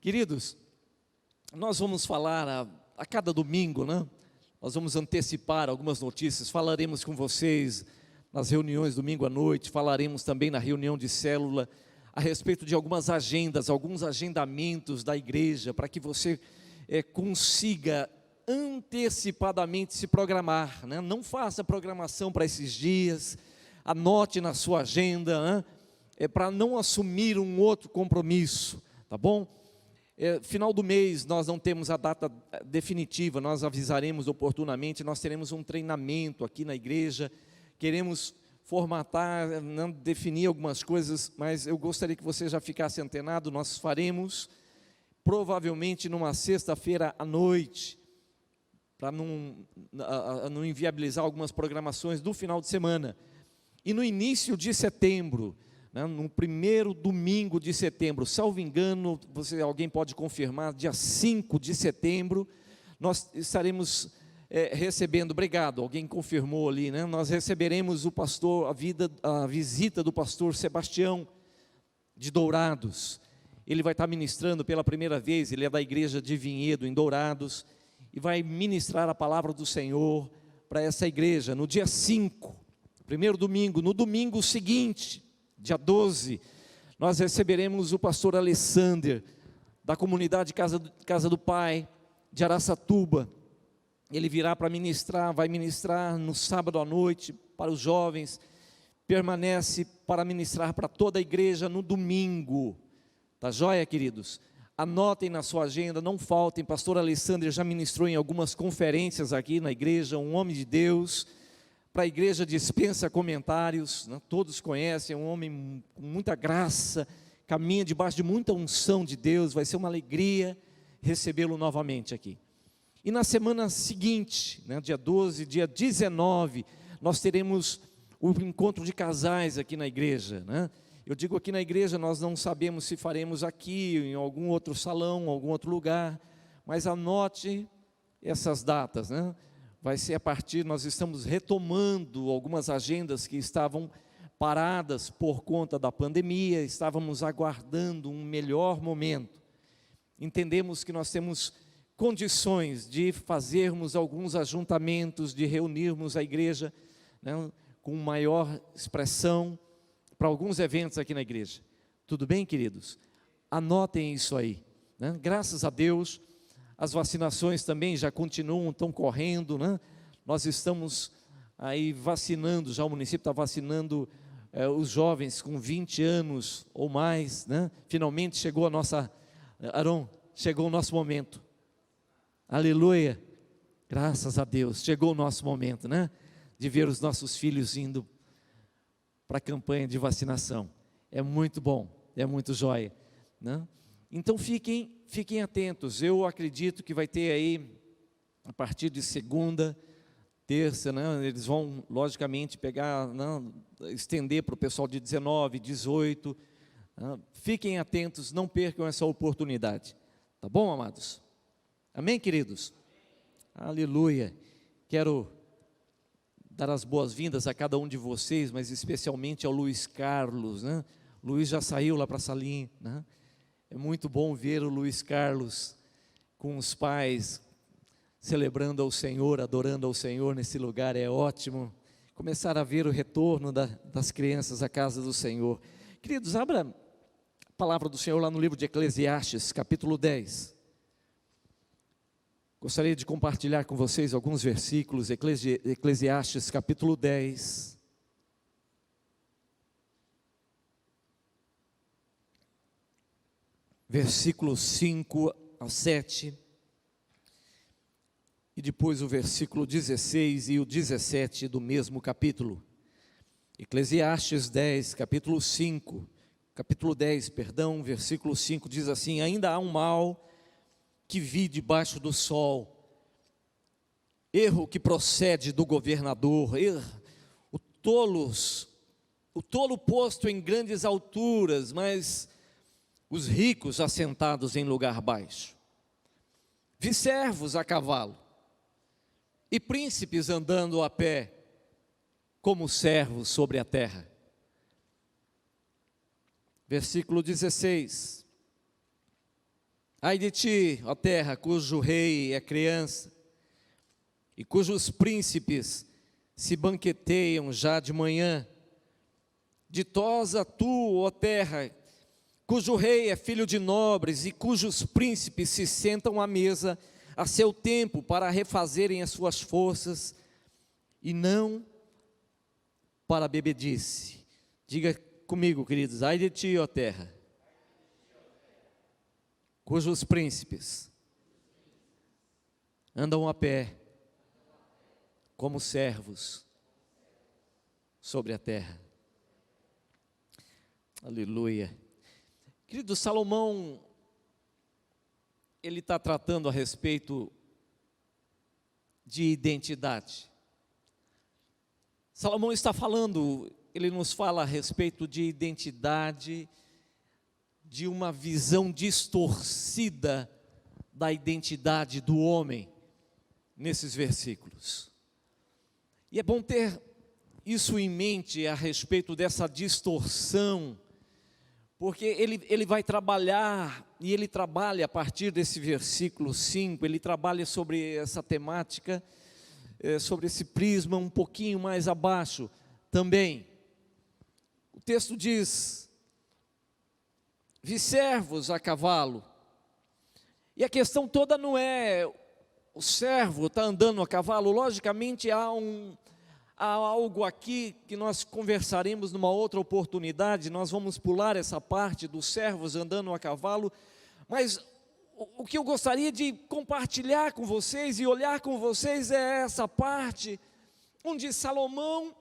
Queridos, nós vamos falar a cada domingo, né? Nós vamos antecipar algumas notícias, falaremos com vocês nas reuniões domingo à noite, falaremos também na reunião de célula, a respeito de algumas agendas, alguns agendamentos da igreja, para que você consiga antecipadamente se programar, né? Não faça programação para esses dias, anote na sua agenda, né? Para não assumir um outro compromisso, tá bom? Final do mês nós não temos a data definitiva, nós avisaremos oportunamente, nós teremos um treinamento aqui na igreja, queremos formatar, não definir algumas coisas, mas eu gostaria que você já ficasse antenado. Nós faremos provavelmente numa sexta-feira à noite, para não inviabilizar algumas programações do final de semana, e no início de setembro, no primeiro domingo de setembro, salvo engano, alguém pode confirmar, dia 5 de setembro, nós estaremos recebendo, obrigado, alguém confirmou ali, né? Nós receberemos a visita do pastor Sebastião, de Dourados. Ele vai estar ministrando pela primeira vez, ele é da igreja de Vinhedo, em Dourados, e vai ministrar a palavra do Senhor para essa igreja, no dia 5, primeiro domingo. No domingo seguinte, dia 12, nós receberemos o pastor Alessander, da comunidade Casa do Pai, de Araçatuba. Ele virá para ministrar, vai ministrar no sábado à noite, para os jovens, permanece para ministrar para toda a igreja no domingo, tá joia, queridos? Anotem na sua agenda, não faltem. Pastor Alessander já ministrou em algumas conferências aqui na igreja, um homem de Deus. Para a igreja dispensa comentários, né? Todos conhecem, é um homem com muita graça, caminha debaixo de muita unção de Deus. Vai ser uma alegria recebê-lo novamente aqui. E na semana seguinte, né, dia 12, dia 19, nós teremos o encontro de casais aqui na igreja, né? Eu digo aqui na igreja, nós não sabemos se faremos aqui, em algum outro salão, algum outro lugar, mas anote essas datas, né? Vai ser nós estamos retomando algumas agendas que estavam paradas por conta da pandemia, estávamos aguardando um melhor momento. Entendemos que nós temos condições de fazermos alguns ajuntamentos, de reunirmos a igreja, né, com maior expressão, para alguns eventos aqui na igreja. Tudo bem, queridos? Anotem isso aí, né? Graças a Deus, as vacinações também já continuam, estão correndo, né? Nós estamos aí vacinando, já o município está vacinando os jovens com 20 anos ou mais, né? Finalmente chegou chegou o nosso momento. Aleluia, graças a Deus, chegou o nosso momento, né? De ver os nossos filhos indo para a campanha de vacinação. É muito bom, é muito joia, né? Então fiquem atentos. Eu acredito que vai ter aí, a partir de segunda, terça, né? Eles vão logicamente pegar, né? Estender para o pessoal de 19, 18, né? Fiquem atentos, não percam essa oportunidade, tá bom, amados? Amém, queridos? Aleluia. Quero dar as boas-vindas a cada um de vocês, mas especialmente ao Luiz Carlos, né? Luiz já saiu lá para a salinha, né? É muito bom ver o Luiz Carlos com os pais, celebrando ao Senhor, adorando ao Senhor nesse lugar. É ótimo começar a ver o retorno das crianças à casa do Senhor. Queridos, abra a palavra do Senhor lá no livro de Eclesiastes, capítulo 10. Gostaria de compartilhar com vocês alguns versículos. Eclesiastes capítulo 10. Versículos 5 a 7. E depois o versículo 16 e o 17 do mesmo capítulo. Eclesiastes 10, capítulo 10, versículo 5 diz assim: ainda há um mal que vi debaixo do sol, erro que procede do governador, o tolo posto em grandes alturas, mas os ricos assentados em lugar baixo. Vi servos a cavalo, e príncipes andando a pé, como servos sobre a terra. Versículo 16. Ai de ti, ó terra, cujo rei é criança, e cujos príncipes se banqueteiam já de manhã. Ditosa tu, ó terra, cujo rei é filho de nobres, e cujos príncipes se sentam à mesa a seu tempo para refazerem as suas forças, e não para bebedice. Diga comigo, queridos, ai de ti, ó terra, cujos príncipes andam a pé como servos sobre a terra. Aleluia. Querido, Salomão, ele está tratando a respeito de identidade. Salomão está falando, ele nos fala a respeito de identidade, de uma visão distorcida da identidade do homem, nesses versículos. E é bom ter isso em mente a respeito dessa distorção, porque ele vai trabalhar, e ele trabalha a partir desse versículo 5, ele trabalha sobre essa temática, sobre esse prisma um pouquinho mais abaixo também. O texto diz: vi servos a cavalo, e a questão toda não é o servo está andando a cavalo. Logicamente há algo aqui que nós conversaremos numa outra oportunidade, nós vamos pular essa parte dos servos andando a cavalo, mas o que eu gostaria de compartilhar com vocês e olhar com vocês é essa parte, onde Salomão,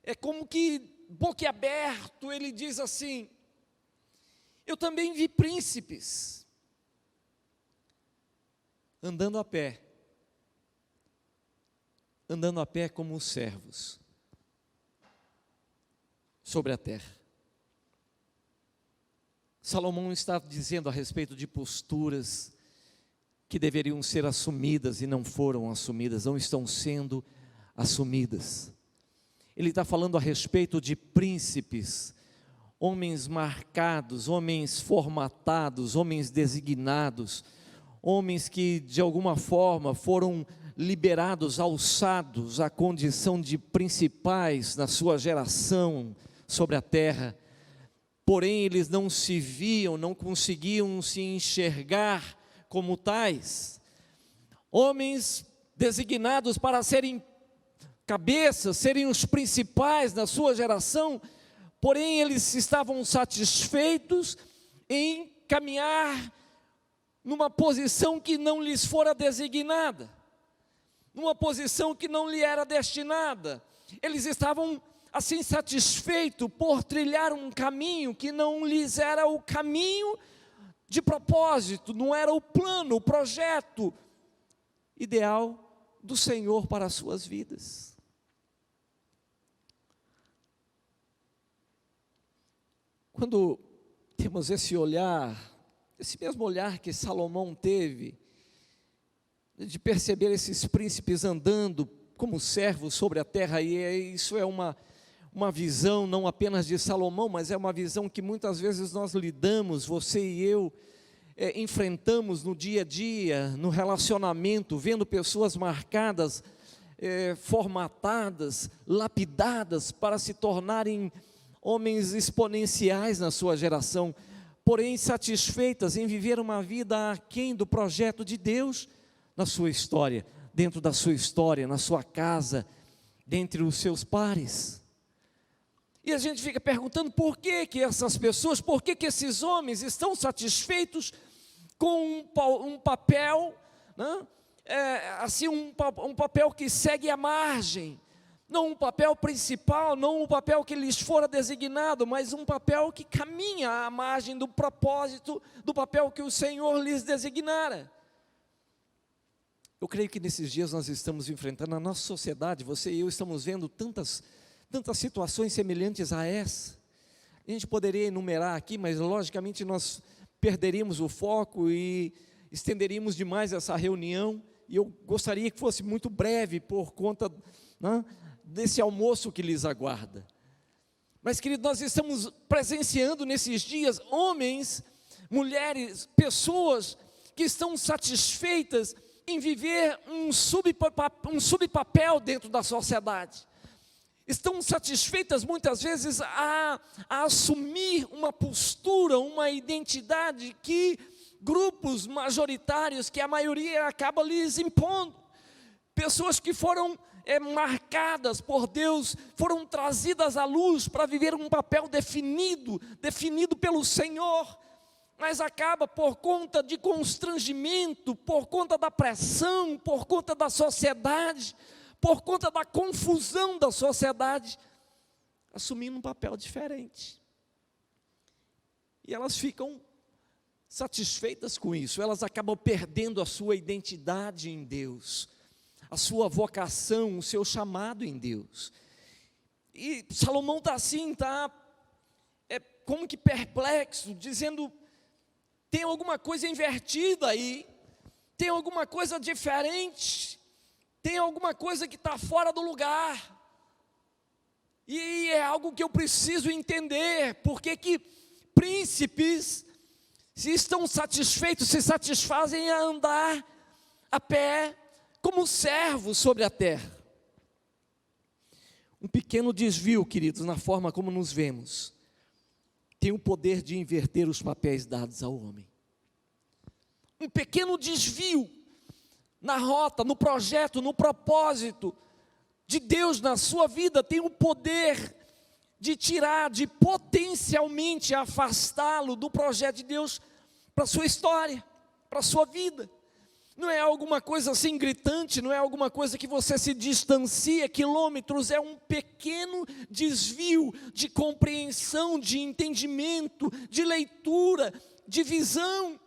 é como que boquiaberto, ele diz assim: eu também vi príncipes andando a pé como os servos sobre a terra. Salomão está dizendo a respeito de posturas que deveriam ser assumidas e não foram assumidas, não estão sendo assumidas. Ele está falando a respeito de príncipes, homens marcados, homens formatados, homens designados, homens que de alguma forma foram liberados, alçados à condição de principais na sua geração sobre a terra, porém eles não se viam, não conseguiam se enxergar como tais, homens designados para serem cabeças, serem os principais na sua geração, porém eles estavam satisfeitos em caminhar numa posição que não lhes fora designada, numa posição que não lhe era destinada. Eles estavam assim satisfeitos por trilhar um caminho que não lhes era o caminho de propósito, não era o plano, o projeto ideal do Senhor para as suas vidas. Quando temos esse olhar, esse mesmo olhar que Salomão teve, de perceber esses príncipes andando como servos sobre a terra, e isso é uma visão não apenas de Salomão, mas é uma visão que muitas vezes nós lidamos, você e eu, enfrentamos no dia a dia, no relacionamento, vendo pessoas marcadas, formatadas, lapidadas, para se tornarem homens exponenciais na sua geração, porém satisfeitas em viver uma vida aquém do projeto de Deus na sua história, dentro da sua história, na sua casa, dentre os seus pares. E a gente fica perguntando por que essas pessoas, por que esses homens estão satisfeitos com um papel, né? Assim, um papel que segue a margem, não um papel principal, não um papel que lhes fora designado, mas um papel que caminha à margem do propósito, do papel que o Senhor lhes designara. Eu creio que nesses dias nós estamos enfrentando, na nossa sociedade, você e eu estamos vendo tantas situações semelhantes a essa. A gente poderia enumerar aqui, mas logicamente nós perderíamos o foco e estenderíamos demais essa reunião, e eu gostaria que fosse muito breve por conta, né, desse almoço que lhes aguarda. Mas, querido, nós estamos presenciando nesses dias homens mulheres, pessoas que estão satisfeitas em viver um subpapel dentro da sociedade. Estão satisfeitas muitas vezes a assumir uma postura, uma identidade que grupos majoritários, que a maioria acaba lhes impondo. Pessoas que foram marcadas por Deus, foram trazidas à luz para viver um papel definido pelo Senhor, mas acaba por conta de constrangimento, por conta da pressão, por conta da sociedade, por conta da confusão da sociedade, assumindo um papel diferente. E elas ficam satisfeitas com isso, elas acabam perdendo a sua identidade em Deus, a sua vocação, o seu chamado em Deus. E Salomão está assim, como que perplexo, dizendo, tem alguma coisa invertida aí, tem alguma coisa diferente, tem alguma coisa que está fora do lugar, e é algo que eu preciso entender. Porque que príncipes, se estão satisfeitos, se satisfazem a andar a pé, como servos sobre a terra. Um pequeno desvio, queridos, na forma como nos vemos, tem o poder de inverter os papéis dados ao homem. Um pequeno desvio na rota, no projeto, no propósito de Deus na sua vida, tem o poder de tirar, de potencialmente afastá-lo do projeto de Deus para a sua história, para a sua vida. Não é alguma coisa assim gritante, não é alguma coisa que você se distancia quilômetros, é um pequeno desvio de compreensão, de entendimento, de leitura, de visão,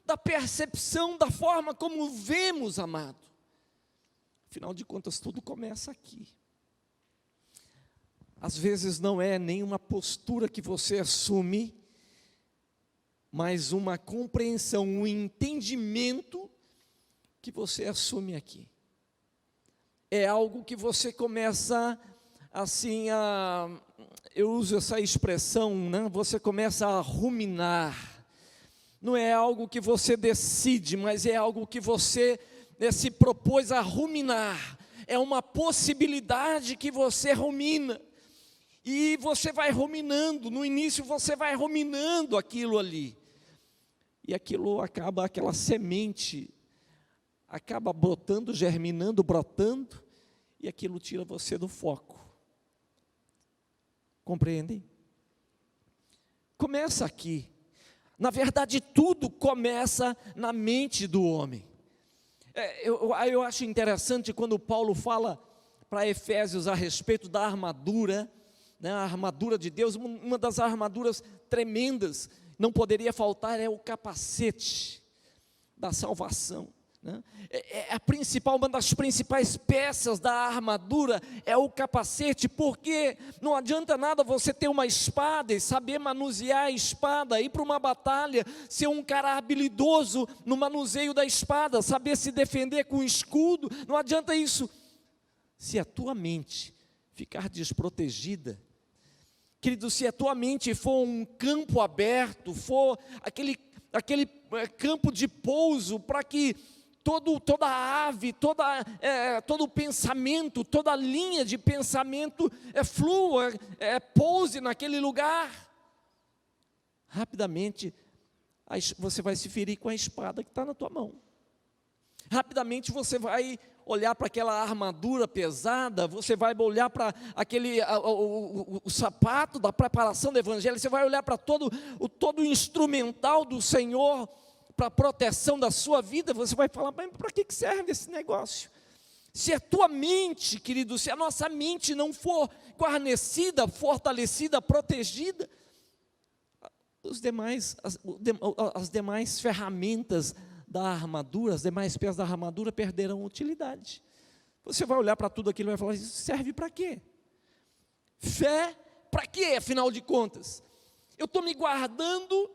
da percepção, da forma como vemos, amado. Afinal de contas, tudo começa aqui. Às vezes não é nenhuma postura que você assume, mas uma compreensão, um entendimento que você assume aqui. É algo que você começa assim eu uso essa expressão, né? Você começa a ruminar. Não é algo que você decide, mas é algo que você se propôs a ruminar. É uma possibilidade que você rumina. E você vai ruminando, no início você vai ruminando aquilo ali. E aquilo acaba, aquela semente, acaba brotando, germinando, brotando, e aquilo tira você do foco. Compreendem? Começa aqui. Na verdade, tudo começa na mente do homem. Eu acho interessante quando Paulo fala para Efésios a respeito da armadura, né, a armadura de Deus. Uma das armaduras tremendas, não poderia faltar, é o capacete da salvação, né? Uma das principais peças da armadura é o capacete, porque não adianta nada você ter uma espada e saber manusear a espada, ir para uma batalha, ser um cara habilidoso no manuseio da espada, saber se defender com escudo. Não adianta isso, se a tua mente ficar desprotegida. Querido, se a tua mente for um campo aberto, for aquele campo de pouso para que toda ave, todo pensamento, toda linha de pensamento flua, pouse naquele lugar, rapidamente você vai se ferir com a espada que está na tua mão. Rapidamente você vai olhar para aquela armadura pesada, você vai olhar para o sapato da preparação do evangelho, você vai olhar para todo o instrumental do Senhor para a proteção da sua vida. Você vai falar, mas para que serve esse negócio? Se a tua mente, querido, se a nossa mente não for guarnecida, fortalecida, protegida, as demais ferramentas da armadura, as demais peças da armadura perderão utilidade. Você vai olhar para tudo aquilo e vai falar, isso serve para quê? Fé, para quê, afinal de contas? Eu estou me guardando,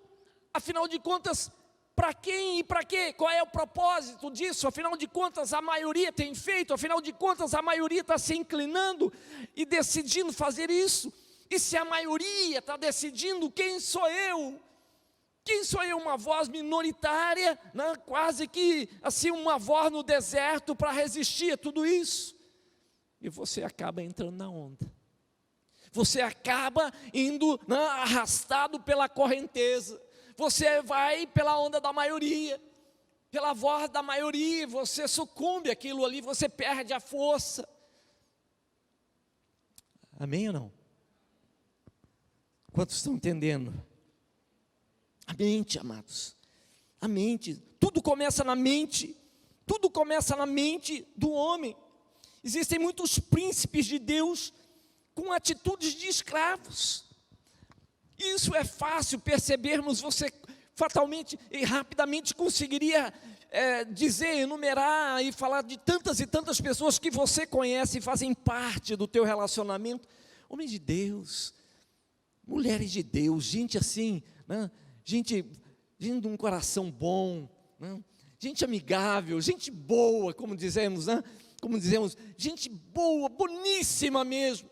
afinal de contas, para quem e para quê? Qual é o propósito disso? Afinal de contas, a maioria tem feito, afinal de contas, a maioria está se inclinando e decidindo fazer isso. E se a maioria está decidindo, quem sou eu? quem sou eu? Uma voz minoritária, né? Quase que assim uma voz no deserto para resistir a tudo isso. E você acaba entrando na onda. Você acaba indo, né, arrastado pela correnteza. Você vai pela onda da maioria, pela voz da maioria, você sucumbe àquilo ali, você perde a força. Amém ou não? Quantos estão entendendo? A mente, amados, a mente, tudo começa na mente, tudo começa na mente do homem. Existem muitos príncipes de Deus com atitudes de escravos. Isso é fácil percebermos, você fatalmente e rapidamente conseguiria dizer, enumerar e falar de tantas e tantas pessoas que você conhece e fazem parte do teu relacionamento. Homens de Deus, mulheres de Deus, gente assim, né? gente de um coração bom, né? Gente amigável, gente boa, como dizemos, né? Como dizemos, gente boa, boníssima mesmo.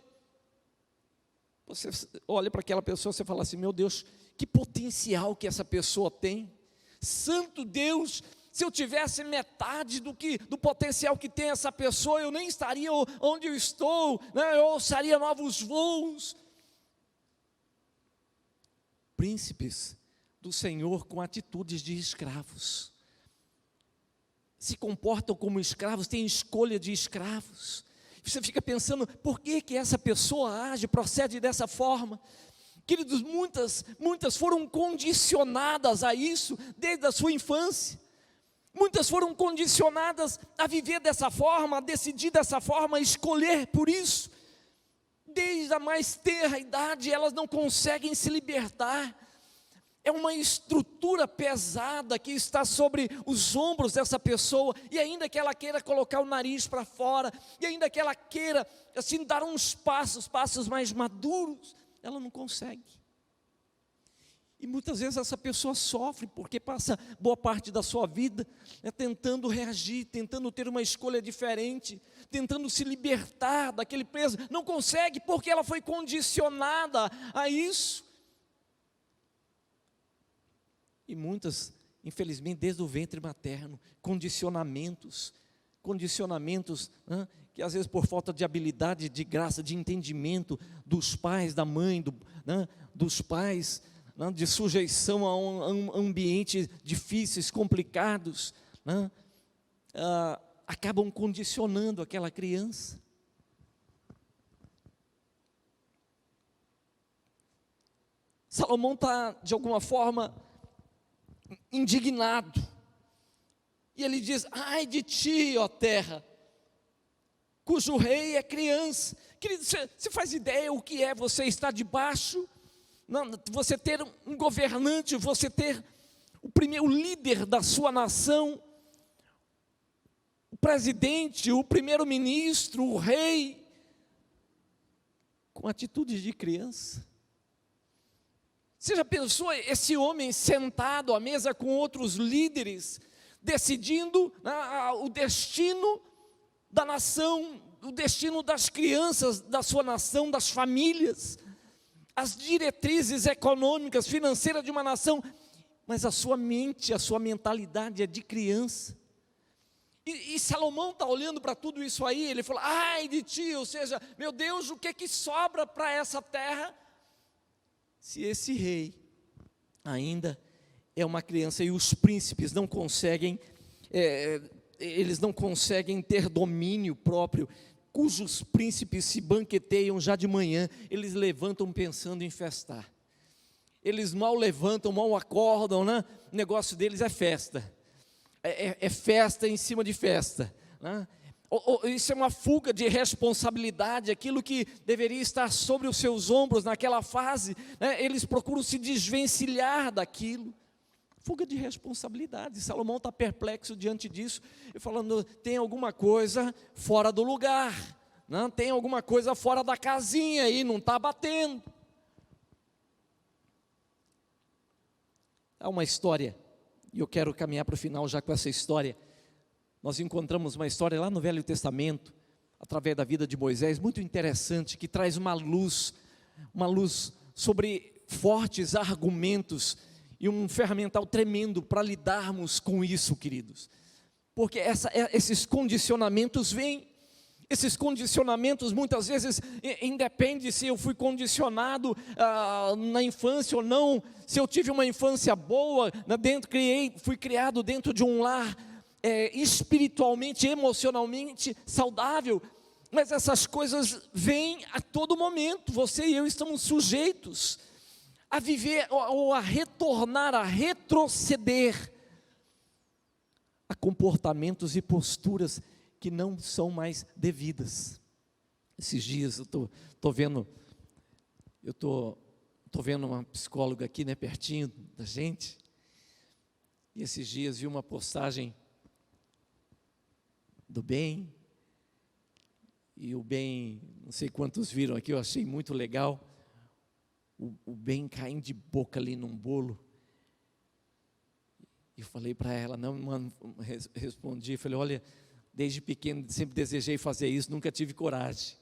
Você olha para aquela pessoa, você fala assim, meu Deus, que potencial que essa pessoa tem. Santo Deus, se eu tivesse metade do potencial que tem essa pessoa, eu nem estaria onde eu estou, né? Eu alçaria novos voos. Príncipes do Senhor com atitudes de escravos. Se comportam como escravos, têm escolha de escravos. Você fica pensando, por que essa pessoa age, procede dessa forma? Queridos, muitas foram condicionadas a isso desde a sua infância. Muitas foram condicionadas a viver dessa forma, a decidir dessa forma, a escolher por isso. Desde a mais tenra idade, elas não conseguem se libertar. É uma estrutura pesada que está sobre os ombros dessa pessoa, e ainda que ela queira colocar o nariz para fora, e ainda que ela queira assim dar uns passos mais maduros, ela não consegue. E muitas vezes essa pessoa sofre, porque passa boa parte da sua vida tentando reagir, tentando ter uma escolha diferente, tentando se libertar daquele peso, não consegue porque ela foi condicionada a isso. E muitas, infelizmente, desde o ventre materno, condicionamentos, que às vezes por falta de habilidade, de graça, de entendimento dos pais, da mãe, dos pais, de sujeição a um ambiente difíceis, complicados, acabam condicionando aquela criança. Salomão está, de alguma forma, indignado, e ele diz, ai de ti, ó terra, cujo rei é criança. Querido, você faz ideia o que é você estar debaixo, você ter um governante, você ter o primeiro líder da sua nação, o presidente, o primeiro-ministro, o rei, com atitudes de criança? Você já pensou esse homem sentado à mesa com outros líderes, decidindo o destino da nação, o destino das crianças da sua nação, das famílias, as diretrizes econômicas, financeiras de uma nação, mas a sua mente, a sua mentalidade é de criança. E Salomão está olhando para tudo isso aí, ele fala, ai de ti, ou seja, meu Deus, o que sobra para essa terra? Se esse rei ainda é uma criança e os príncipes não conseguem, eles não conseguem ter domínio próprio, cujos príncipes se banqueteiam já de manhã, eles levantam pensando em festar. Eles mal levantam, mal acordam, né? O negócio deles é festa. É festa em cima de festa, né? Isso é uma fuga de responsabilidade, aquilo que deveria estar sobre os seus ombros naquela fase, né? Eles procuram se desvencilhar daquilo, fuga de responsabilidade. Salomão está perplexo diante disso, e falando, tem alguma coisa fora do lugar, né? Tem alguma coisa fora da casinha aí, não está batendo. Há uma história, e eu quero caminhar para o final já com essa história. Nós encontramos uma história lá no Velho Testamento, através da vida de Moisés, muito interessante, que traz uma luz sobre fortes argumentos e um ferramental tremendo para lidarmos com isso, queridos. Porque esses condicionamentos vêm. Esses condicionamentos muitas vezes independe se eu fui condicionado na infância ou não, se eu tive uma infância boa, fui criado dentro de um lar espiritualmente, emocionalmente saudável, mas essas coisas vêm a todo momento. Você e eu estamos sujeitos a viver ou a retornar, a retroceder a comportamentos e posturas que não são mais devidas. Esses dias eu estou vendo uma psicóloga aqui, né, pertinho da gente, e esses dias vi uma postagem do bem, e o bem, não sei quantos viram aqui, eu achei muito legal, o bem caindo de boca ali num bolo. E eu falei para ela, respondi, falei, olha, desde pequeno sempre desejei fazer isso, nunca tive coragem.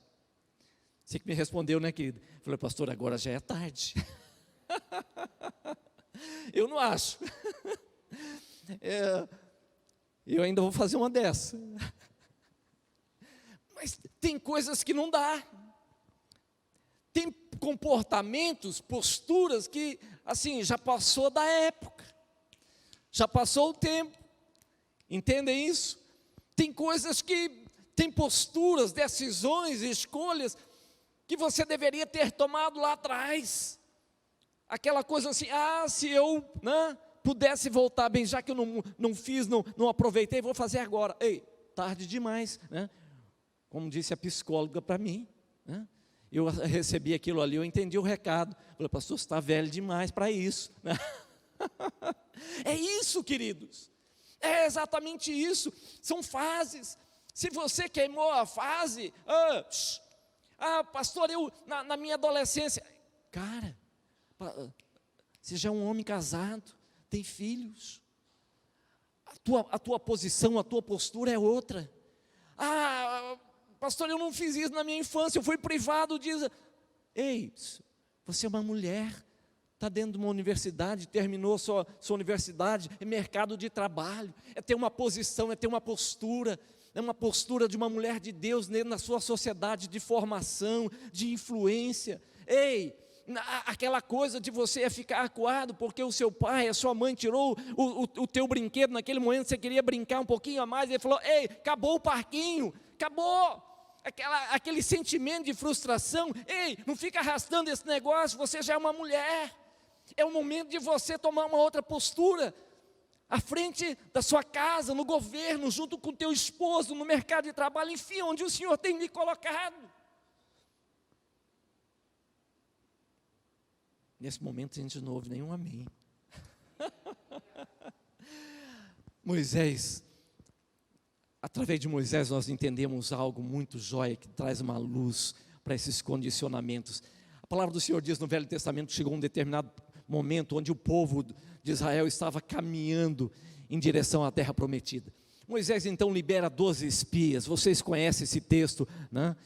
Você que me respondeu, né, querido? Eu falei, pastor, agora já é tarde. Eu não acho. Eu ainda vou fazer uma dessa. Mas tem coisas que não dá. Tem comportamentos, posturas que, assim, já passou da época. Já passou o tempo. Entendem isso? Tem coisas tem posturas, decisões, escolhas que você deveria ter tomado lá atrás. Aquela coisa assim, se eu pudesse voltar bem, já que eu não fiz, não aproveitei, vou fazer agora. Ei, tarde demais, né? Como disse a psicóloga para mim, né? Eu recebi aquilo ali, eu entendi o recado. Falei, pastor, você está velho demais para isso, né? É isso, queridos. É exatamente isso, são fases. Se você queimou a fase, pastor, eu na minha adolescência, cara, você já é um homem casado, tem filhos, a tua posição, a tua postura é outra. Pastor, eu não fiz isso na minha infância, eu fui privado disso. Ei, você é uma mulher, está dentro de uma universidade, terminou sua universidade, é mercado de trabalho, é ter uma posição, é ter uma postura de uma mulher de Deus na sua sociedade, de formação, de influência. Ei, aquela coisa de você ficar acuado porque o seu pai, a sua mãe tirou o teu brinquedo, naquele momento você queria brincar um pouquinho a mais, ele falou, ei, acabou o parquinho, acabou. Aquele sentimento de frustração, ei, não fica arrastando esse negócio, você já é uma mulher. É o momento de você tomar uma outra postura, à frente da sua casa, no governo, junto com o teu esposo, no mercado de trabalho, enfim, onde o Senhor tem me colocado. Nesse momento a gente não ouve nenhum amém. Moisés, através de Moisés nós entendemos algo muito jóia, que traz uma luz para esses condicionamentos. A palavra do Senhor diz no Velho Testamento, chegou um determinado momento onde o povo de Israel estava caminhando em direção à terra prometida. Moisés então libera 12 espias, vocês conhecem esse texto, né?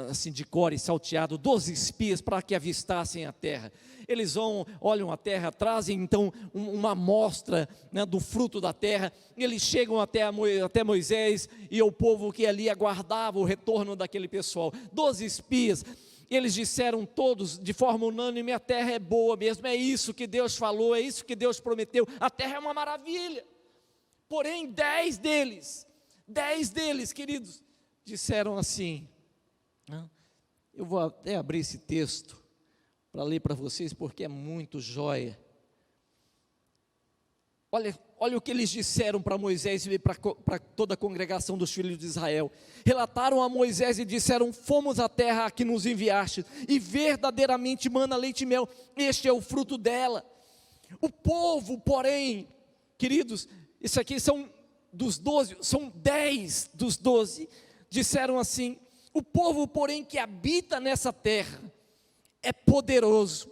Assim de cor e salteado, 12 espias para que avistassem a terra. Eles olham a terra, trazem então uma amostra, né, do fruto da terra. Eles chegam até Moisés e o povo que ali aguardava o retorno daquele pessoal. 12 espias. Eles disseram todos de forma unânime, a terra é boa mesmo, é isso que Deus falou, é isso que Deus prometeu, a terra é uma maravilha. Porém 10 deles, queridos, disseram assim, eu vou até abrir esse texto para ler para vocês, porque é muito jóia. Olha o que eles disseram para Moisés e para toda a congregação dos filhos de Israel. Relataram a Moisés e disseram, fomos à terra a que nos enviaste, e verdadeiramente mana leite e mel, este é o fruto dela. O povo, porém, queridos, isso aqui são dos 12, são 10 dos 12, disseram assim, o povo, porém, que habita nessa terra, é poderoso,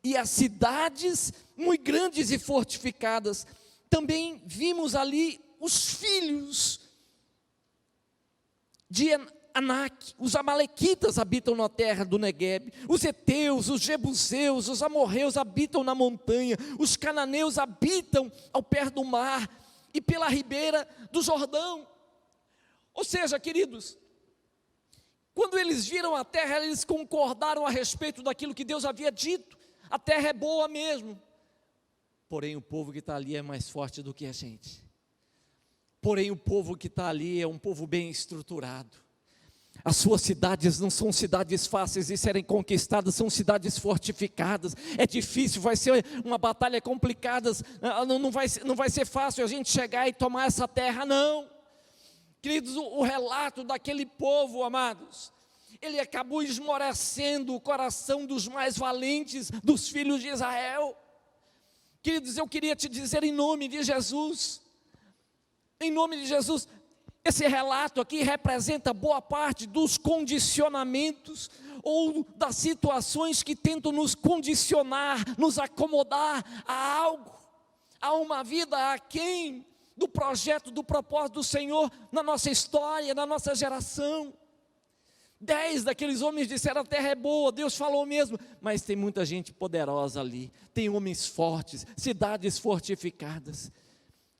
e as cidades muito grandes e fortificadas, também vimos ali os filhos de Anak, os amalequitas habitam na terra do Neguebe, os heteus, os jebuseus, os amorreus habitam na montanha, os cananeus habitam ao pé do mar e pela ribeira do Jordão. Ou seja, queridos, quando eles viram a terra, eles concordaram a respeito daquilo que Deus havia dito. A terra é boa mesmo, porém o povo que está ali é mais forte do que a gente. Porém o povo que está ali é um povo bem estruturado. As suas cidades não são cidades fáceis de serem conquistadas, são cidades fortificadas. É difícil, vai ser uma batalha complicada, não vai ser fácil a gente chegar e tomar essa terra, não. Queridos, o relato daquele povo, amados, ele acabou esmorecendo o coração dos mais valentes, dos filhos de Israel. Queridos, eu queria te dizer em nome de Jesus, esse relato aqui representa boa parte dos condicionamentos ou das situações que tentam nos condicionar, nos acomodar a algo, a uma vida aquém do projeto, do propósito do Senhor na nossa história, na nossa geração. 10 daqueles homens disseram: a terra é boa, Deus falou mesmo, mas tem muita gente poderosa ali, tem homens fortes, cidades fortificadas.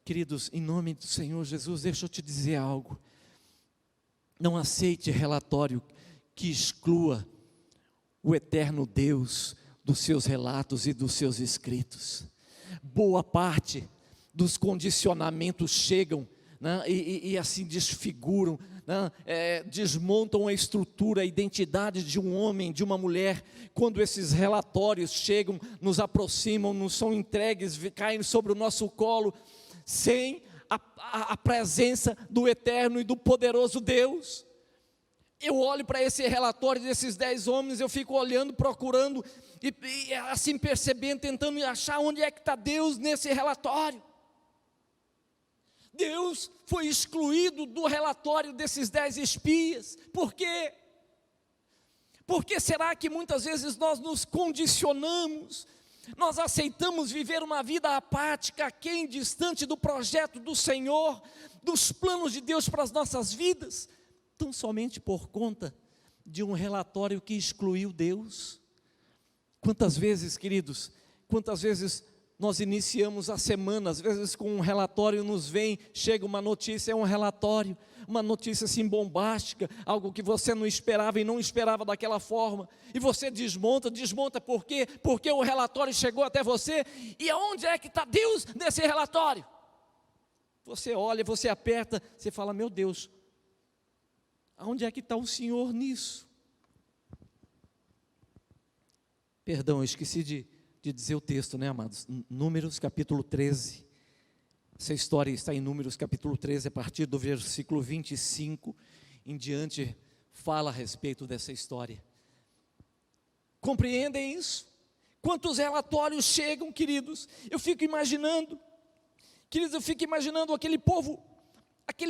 Queridos, em nome do Senhor Jesus, deixa eu te dizer algo. Não aceite relatório que exclua o eterno Deus dos seus relatos e dos seus escritos. Boa parte dos condicionamentos chegam, né, e assim desfiguram, né, desmontam a estrutura, a identidade de um homem, de uma mulher. Quando esses relatórios chegam, nos aproximam, nos são entregues, caem sobre o nosso colo, sem a presença do eterno e do poderoso Deus. Eu olho para esse relatório desses 10 homens, eu fico olhando, procurando, e assim percebendo, tentando achar onde é que está Deus nesse relatório. Deus foi excluído do relatório desses 10 espias. Por quê? Por que será que muitas vezes nós nos condicionamos? Nós aceitamos viver uma vida apática, aquém, distante do projeto do Senhor, dos planos de Deus para as nossas vidas, tão somente por conta de um relatório que excluiu Deus. Quantas vezes, queridos, quantas vezes nós iniciamos a semana, às vezes com um relatório nos vem, chega uma notícia, é um relatório, uma notícia assim bombástica, algo que você não esperava e não esperava daquela forma, e você desmonta, por quê? Porque o relatório chegou até você, e aonde é que está Deus nesse relatório? Você olha, você aperta, você fala: meu Deus, aonde é que está o Senhor nisso? Perdão, eu esqueci de dizer o texto, né, amados? Números capítulo 13, essa história está em Números capítulo 13, a partir do versículo 25 em diante, fala a respeito dessa história. Compreendem isso? Quantos relatórios chegam, queridos? Eu fico imaginando, aquele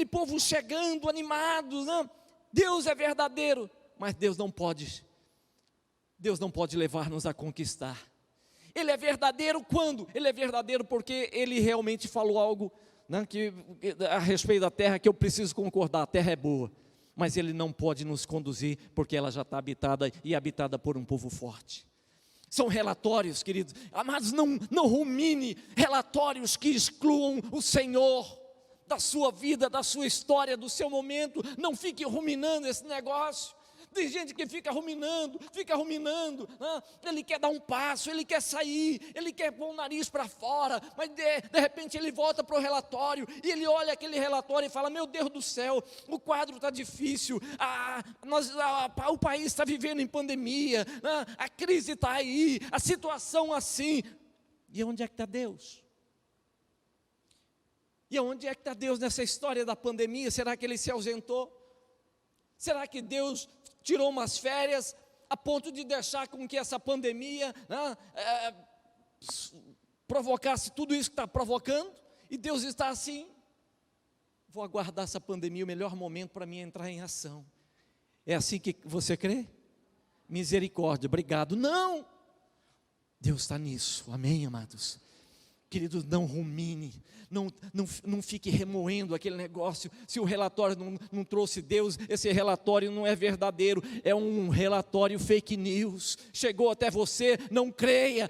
povo chegando, animados, né? Deus é verdadeiro, mas Deus não pode levar-nos a conquistar. Ele é verdadeiro quando? Ele é verdadeiro porque Ele realmente falou algo, né, a respeito da terra, que eu preciso concordar, a terra é boa, mas Ele não pode nos conduzir, porque ela já está habitada, e habitada por um povo forte. São relatórios, queridos, amados, não rumine relatórios que excluam o Senhor da sua vida, da sua história, do seu momento. Não fique ruminando esse negócio. Tem gente que fica ruminando, né? Ele quer dar um passo, ele quer sair, ele quer pôr o nariz para fora, mas de repente ele volta para o relatório, e ele olha aquele relatório e fala: meu Deus do céu, o quadro está difícil, o país está vivendo em pandemia, né? A crise está aí, a situação assim. E onde é que está Deus? E onde é que está Deus nessa história da pandemia? Será que Ele se ausentou? Será que Deus tirou umas férias a ponto de deixar com que essa pandemia, né, provocasse tudo isso que está provocando? E Deus está assim: vou aguardar essa pandemia, o melhor momento para mim entrar em ação. É assim que você crê? Misericórdia, obrigado. Não! Deus está nisso, amém, amados? Queridos, não rumine, não fique remoendo aquele negócio. Se o relatório não trouxe Deus, esse relatório não é verdadeiro, é um relatório fake news. Chegou até você, não creia,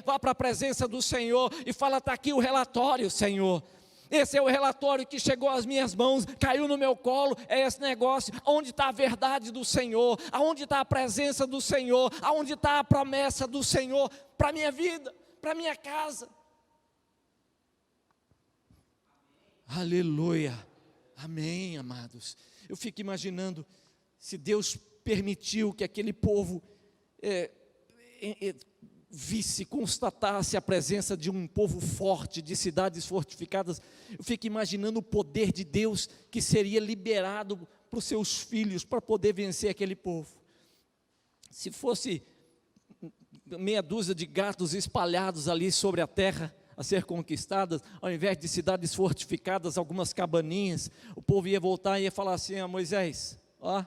vá para a presença do Senhor e fala: está aqui o relatório, Senhor. Esse é o relatório que chegou às minhas mãos, caiu no meu colo, é esse negócio. Onde está a verdade do Senhor? Aonde está a presença do Senhor? Aonde está a promessa do Senhor para a minha vida, para a minha casa? Aleluia, amém, amados. Eu fico imaginando, se Deus permitiu que aquele povo visse, constatasse a presença de um povo forte, de cidades fortificadas, eu fico imaginando o poder de Deus que seria liberado para os seus filhos, para poder vencer aquele povo. Se fosse meia dúzia de gatos espalhados ali sobre a terra, a ser conquistadas, ao invés de cidades fortificadas, algumas cabaninhas, o povo ia voltar e ia falar assim: Moisés, ó,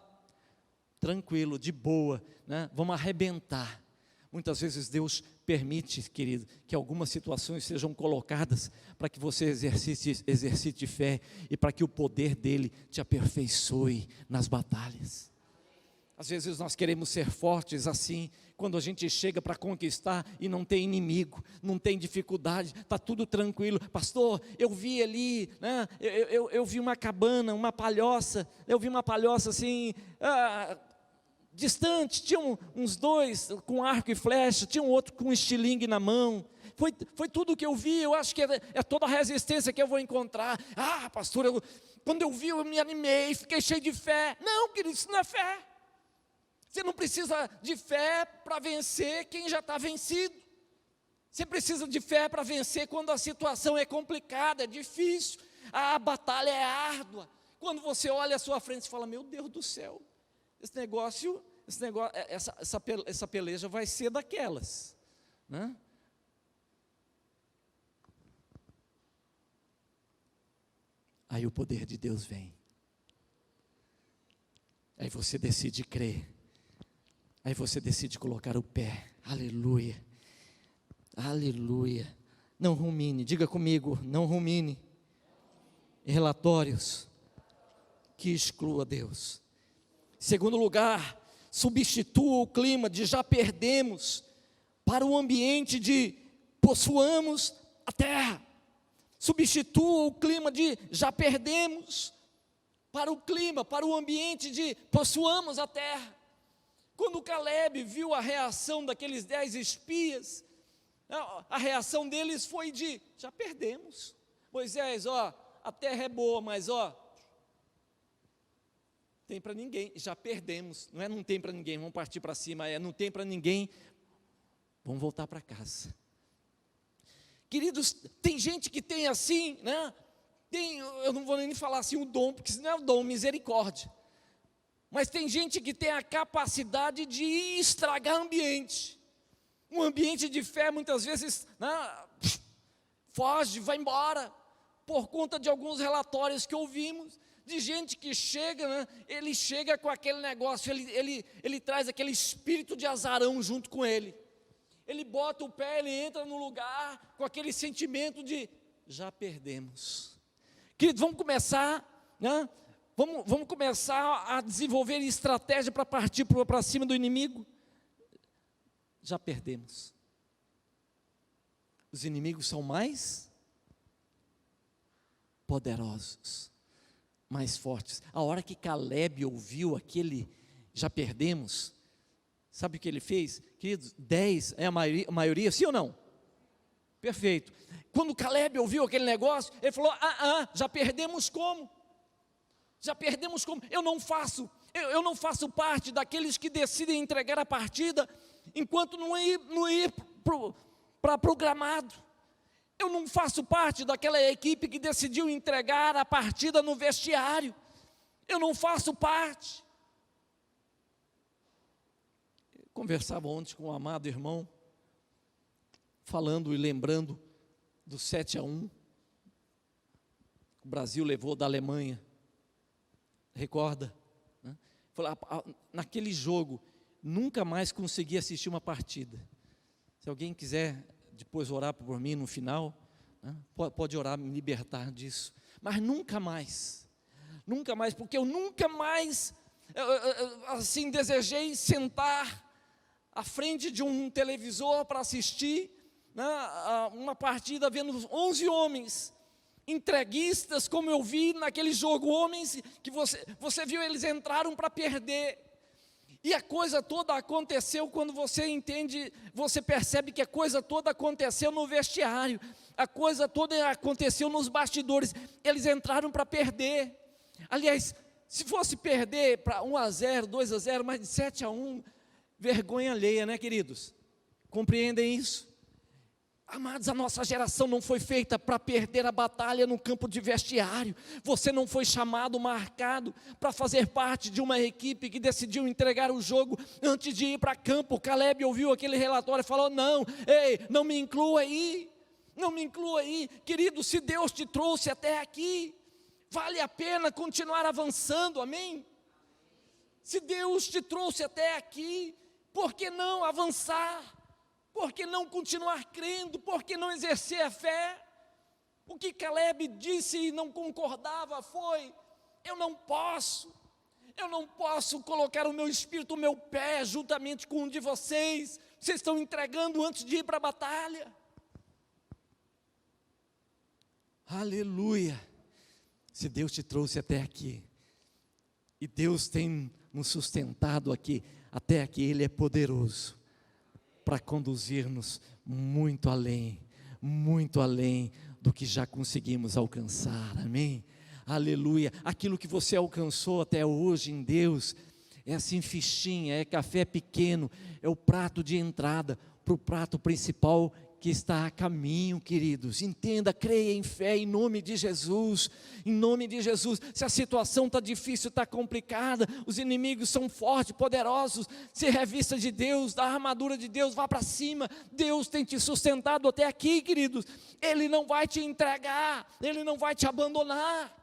tranquilo, de boa, né? Vamos arrebentar. Muitas vezes Deus permite, querido, que algumas situações sejam colocadas para que você exercite fé e para que o poder dele te aperfeiçoe nas batalhas. Às vezes nós queremos ser fortes assim, quando a gente chega para conquistar e não tem inimigo, não tem dificuldade, está tudo tranquilo. Pastor, eu vi ali, né, eu vi uma cabana, uma palhoça, assim, distante, tinha uns dois com arco e flecha, tinha um outro com estilingue na mão. Foi tudo que eu vi. Eu acho que é toda a resistência que eu vou encontrar. Pastor, quando eu vi, eu me animei, fiquei cheio de fé. Não, querido, isso não é fé. Você não precisa de fé para vencer quem já está vencido. Você precisa de fé para vencer quando a situação é complicada, é difícil, a batalha é árdua. Quando você olha à sua frente e fala: meu Deus do céu, essa peleja vai ser daquelas, né? Aí o poder de Deus vem. Aí você decide crer. Aí você decide colocar o pé. Aleluia. Aleluia. Não rumine, diga comigo, não rumine em relatórios que exclua Deus. Segundo lugar, substitua o clima de já perdemos para o ambiente de possuamos a terra. Substitua o clima de já perdemos para o ambiente de possuamos a terra. Quando Caleb viu a reação daqueles 10 espias, a reação deles foi de: já perdemos. Moisés, a terra é boa, mas tem para ninguém, já perdemos. Não tem para ninguém, vamos partir para cima, não tem para ninguém, vamos voltar para casa. Queridos, tem gente que tem assim, né? Eu não vou nem falar assim o dom, porque isso não é o dom, misericórdia. Mas tem gente que tem a capacidade de estragar ambiente. Um ambiente de fé muitas vezes, né, foge, vai embora, por conta de alguns relatórios que ouvimos, de gente que chega, né, ele chega com aquele negócio, ele traz aquele espírito de azarão junto com ele. Ele bota o pé, ele entra no lugar com aquele sentimento de: já perdemos. Queridos, vamos começar, né? Vamos começar a desenvolver estratégia para partir para cima do inimigo. Já perdemos. Os inimigos são mais poderosos, mais fortes. A hora que Caleb ouviu aquele já perdemos, sabe o que ele fez? Queridos, 10 é a maioria, sim ou não? Perfeito. Quando Caleb ouviu aquele negócio, ele falou: já perdemos como? Já perdemos como? Eu não faço parte daqueles que decidem entregar a partida enquanto não ir para o gramado. Eu não faço parte daquela equipe que decidiu entregar a partida no vestiário. Eu não faço parte. Eu conversava ontem com um amado irmão, falando e lembrando do 7-1. O Brasil levou da Alemanha. Recorda? Né? Naquele jogo, nunca mais consegui assistir uma partida. Se alguém quiser depois orar por mim no final, né? Pode orar, me libertar disso, mas nunca mais, porque eu nunca mais, assim, desejei sentar à frente de um televisor para assistir, né, uma partida vendo 11 homens entreguistas, como eu vi naquele jogo, homens que você viu, eles entraram para perder, e a coisa toda aconteceu quando você entende, você percebe que a coisa toda aconteceu no vestiário, a coisa toda aconteceu nos bastidores, eles entraram para perder. Aliás, se fosse perder para 1-0, 2-0, mas de 7-1, vergonha alheia, né, queridos? Compreendem isso? Amados, a nossa geração não foi feita para perder a batalha no campo de vestiário. Você não foi chamado, marcado para fazer parte de uma equipe que decidiu entregar o jogo antes de ir para campo. Caleb ouviu aquele relatório e falou: não, ei, não me inclua aí, não me inclua aí. Querido, se Deus te trouxe até aqui, vale a pena continuar avançando, amém? Se Deus te trouxe até aqui, por que não avançar? Por que não continuar crendo? Por que não exercer a fé? O que Caleb disse e não concordava foi: eu não posso colocar o meu espírito, o meu pé, juntamente com um de vocês. Vocês estão entregando antes de ir para a batalha. Aleluia! Se Deus te trouxe até aqui, e Deus tem nos sustentado aqui, até aqui, Ele é poderoso para conduzir-nos muito além do que já conseguimos alcançar, amém? Aleluia. Aquilo que você alcançou até hoje em Deus, é assim fichinha, é café pequeno, é o prato de entrada para o prato principal que está a caminho, queridos. Entenda, creia em fé, em nome de Jesus, em nome de Jesus. Se a situação está difícil, está complicada, os inimigos são fortes, poderosos, se revista de Deus, da armadura de Deus, vá para cima. Deus tem te sustentado até aqui, queridos. Ele não vai te entregar, Ele não vai te abandonar.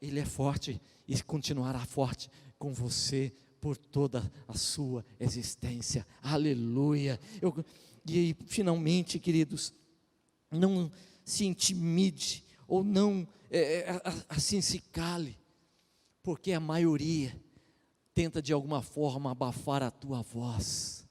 Ele é forte e continuará forte com você por toda a sua existência. Aleluia. E finalmente, queridos, não se intimide, ou não assim se cale, porque a maioria tenta de alguma forma abafar a tua voz.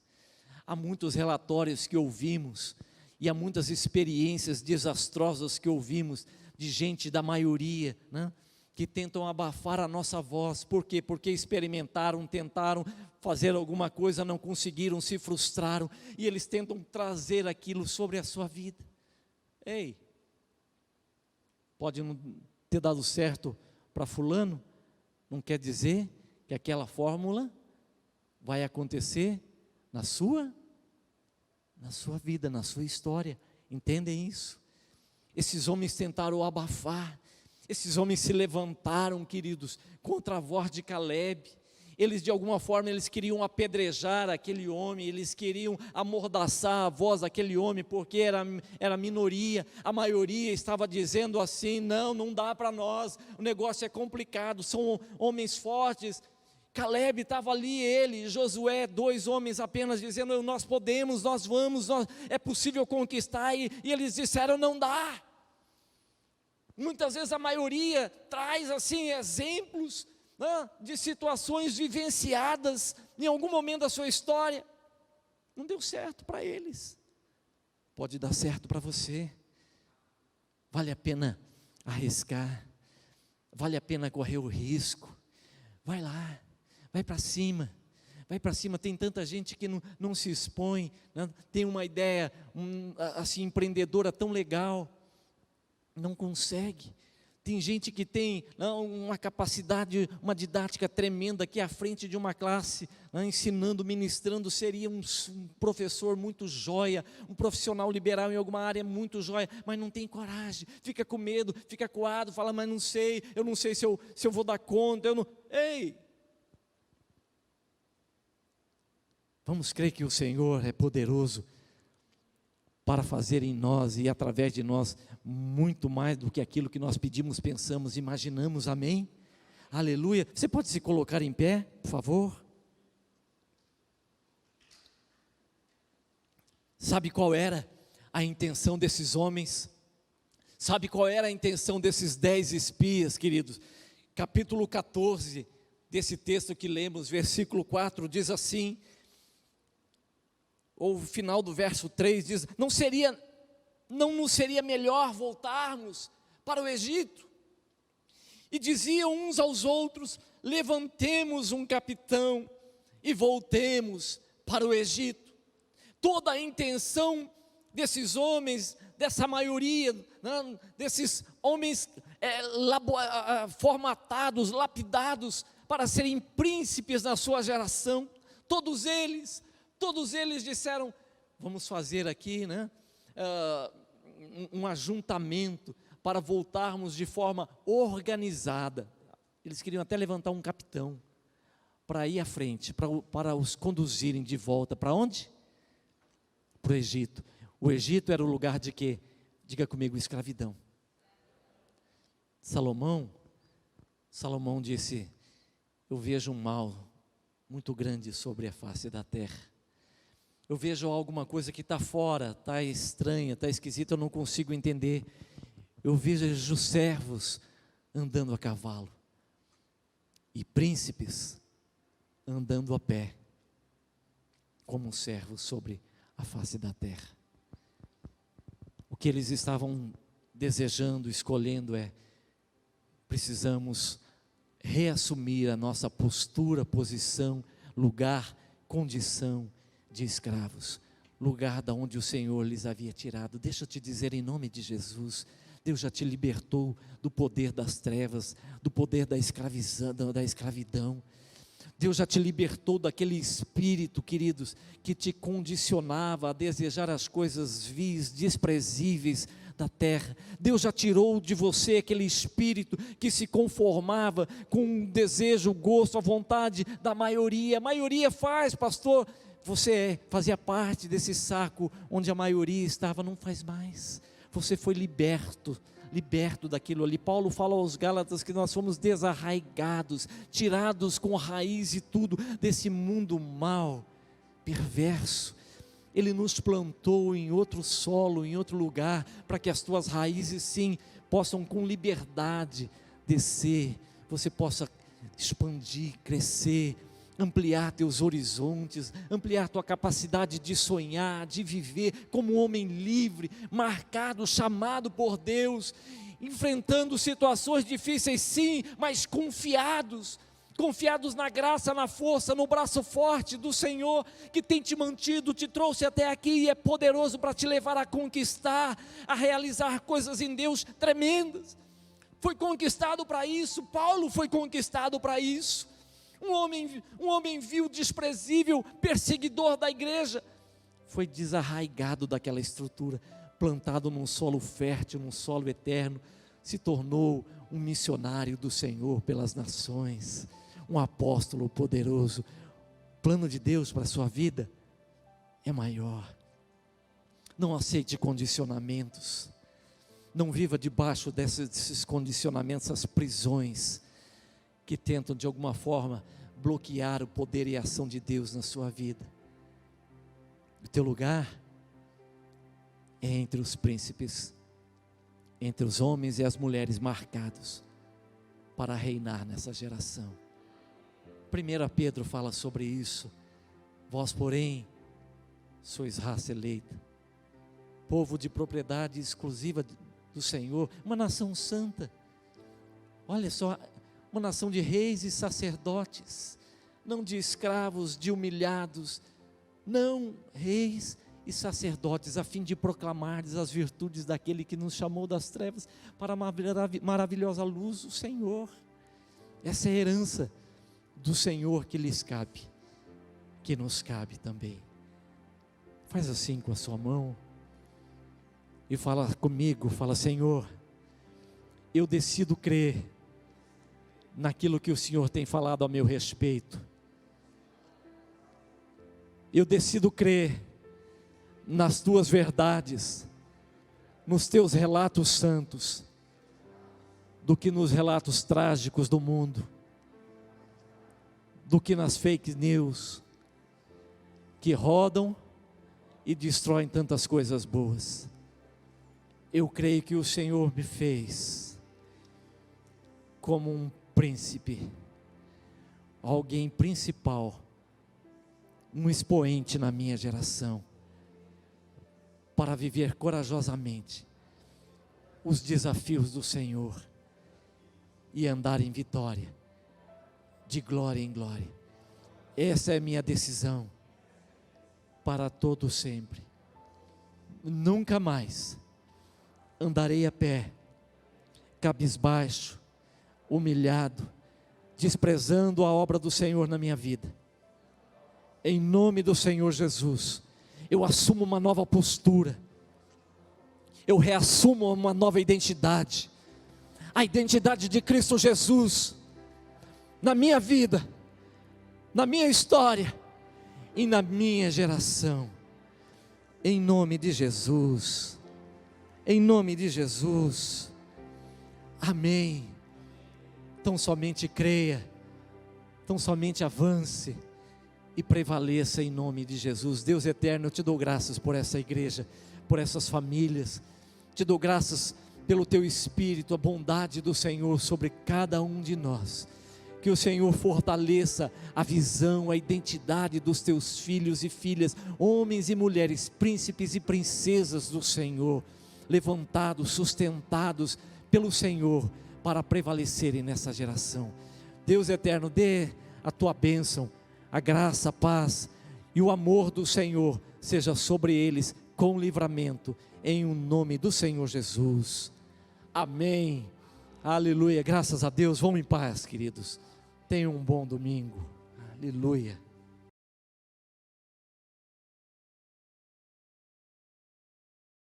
Há muitos relatórios que ouvimos, e há muitas experiências desastrosas que ouvimos, de gente da maioria, né, que tentam abafar a nossa voz. Por quê? Porque experimentaram, tentaram fazer alguma coisa, não conseguiram, se frustraram, e eles tentam trazer aquilo sobre a sua vida. Ei, pode não ter dado certo para fulano, não quer dizer que aquela fórmula vai acontecer na sua vida, na sua história. Entendem isso? Esses homens tentaram abafar, esses homens se levantaram, queridos, contra a voz de Caleb. Eles de alguma forma, eles queriam apedrejar aquele homem, eles queriam amordaçar a voz daquele homem, porque era minoria, a maioria estava dizendo assim: não dá para nós, o negócio é complicado, são homens fortes. Caleb estava ali, ele e Josué, 2 homens apenas, dizendo: nós podemos, nós vamos, é possível conquistar, e eles disseram: não dá. Muitas vezes a maioria traz assim exemplos, né, de situações vivenciadas em algum momento da sua história. Não deu certo para eles, pode dar certo para você. Vale a pena arriscar, vale a pena correr o risco. Vai lá, vai para cima. Vai para cima. Tem tanta gente que não se expõe, né, tem uma ideia assim, empreendedora tão legal, não consegue. Tem gente que tem uma capacidade, uma didática tremenda, aqui à frente de uma classe, ensinando, ministrando, seria um professor muito joia, um profissional liberal em alguma área muito joia, mas não tem coragem, fica com medo, fica acuado, fala: mas não sei, eu não sei se eu vou dar conta, Ei! Vamos crer que o Senhor é poderoso para fazer em nós e através de nós muito mais do que aquilo que nós pedimos, pensamos, imaginamos, amém? Aleluia. Você pode se colocar em pé, por favor? Sabe qual era a intenção desses homens? Sabe qual era a intenção desses 10 espias, queridos? Capítulo 14 desse texto que lemos, versículo 4, diz assim, ou o final do verso 3 diz: não nos seria melhor voltarmos para o Egito? E diziam uns aos outros: levantemos um capitão e voltemos para o Egito. Toda a intenção desses homens, dessa maioria, né, desses homens formatados, lapidados para serem príncipes na sua geração, todos eles disseram: vamos fazer aqui, né, um ajuntamento para voltarmos de forma organizada. Eles queriam até levantar um capitão para ir à frente, para os conduzirem de volta. Para onde? Para o Egito. O Egito era o lugar de quê? Diga comigo: escravidão. Salomão disse: eu vejo um mal muito grande sobre a face da terra. Eu vejo alguma coisa que está fora, está estranha, está esquisita, eu não consigo entender. Eu vejo servos andando a cavalo e príncipes andando a pé, como servos sobre a face da terra. O que eles estavam desejando, escolhendo precisamos reassumir a nossa postura, posição, lugar, condição de escravos, lugar da onde o Senhor lhes havia tirado. Deixa eu te dizer, em nome de Jesus, Deus já te libertou do poder das trevas, do poder da escravidão. Deus já te libertou daquele espírito, queridos, que te condicionava a desejar as coisas vis, desprezíveis da terra. Deus já tirou de você aquele espírito que se conformava com o desejo, o gosto, a vontade da maioria. A maioria faz, pastor. Você fazia parte desse saco onde a maioria estava, não faz mais. Você foi liberto daquilo ali. Paulo fala aos Gálatas que nós fomos desarraigados, tirados com raiz e tudo desse mundo mau, perverso. Ele nos plantou em outro solo, em outro lugar, para que as tuas raízes sim possam com liberdade descer, você possa expandir, crescer, ampliar teus horizontes, ampliar tua capacidade de sonhar, de viver como um homem livre, marcado, chamado por Deus, enfrentando situações difíceis sim, mas confiados na graça, na força, no braço forte do Senhor, que tem te mantido, te trouxe até aqui e é poderoso para te levar a conquistar, a realizar coisas em Deus tremendas. Foi conquistado para isso, Paulo foi conquistado para isso. Um homem vil, desprezível, perseguidor da igreja, foi desarraigado daquela estrutura, plantado num solo fértil, num solo eterno, se tornou um missionário do Senhor pelas nações, um apóstolo poderoso. O plano de Deus para a sua vida é maior. Não aceite condicionamentos, não viva debaixo desses condicionamentos, essas prisões que tentam de alguma forma bloquear o poder e a ação de Deus na sua vida. O teu lugar é entre os príncipes, entre os homens e as mulheres marcados para reinar nessa geração. 1 Pedro fala sobre isso. Vós, porém, sois raça eleita, povo de propriedade exclusiva do Senhor, uma nação santa. Olha só, uma nação de reis e sacerdotes, não de escravos, de humilhados, não, reis e sacerdotes, a fim de proclamar as virtudes daquele que nos chamou das trevas para a maravilhosa luz do Senhor. Essa é a herança do Senhor que lhes cabe, que nos cabe também. Faz assim com a sua mão e fala comigo, fala: Senhor, eu decido crer naquilo que o Senhor tem falado a meu respeito. Eu decido crer nas tuas verdades, nos teus relatos santos, do que nos relatos trágicos do mundo, do que nas fake news que rodam e destroem tantas coisas boas. Eu creio que o Senhor me fez como um príncipe, alguém principal, um expoente na minha geração, para viver corajosamente os desafios do Senhor e andar em vitória, de glória em glória. Essa é a minha decisão para todo sempre. Nunca mais andarei a pé, cabisbaixo, humilhado, desprezando a obra do Senhor na minha vida. Em nome do Senhor Jesus, eu assumo uma nova postura, eu reassumo uma nova identidade, a identidade de Cristo Jesus, na minha vida, na minha história e na minha geração, em nome de Jesus, em nome de Jesus, amém. Então somente creia, então somente avance e prevaleça em nome de Jesus. Deus eterno, eu te dou graças por essa igreja, por essas famílias, te dou graças pelo teu Espírito, a bondade do Senhor sobre cada um de nós. Que o Senhor fortaleça a visão, a identidade dos teus filhos e filhas, homens e mulheres, príncipes e princesas do Senhor, levantados, sustentados pelo Senhor, para prevalecerem nessa geração. Deus eterno, dê a tua bênção, a graça, a paz e o amor do Senhor seja sobre eles com livramento, em o nome do Senhor Jesus. Amém. Aleluia. Graças a Deus. Vão em paz, queridos. Tenham um bom domingo. Aleluia.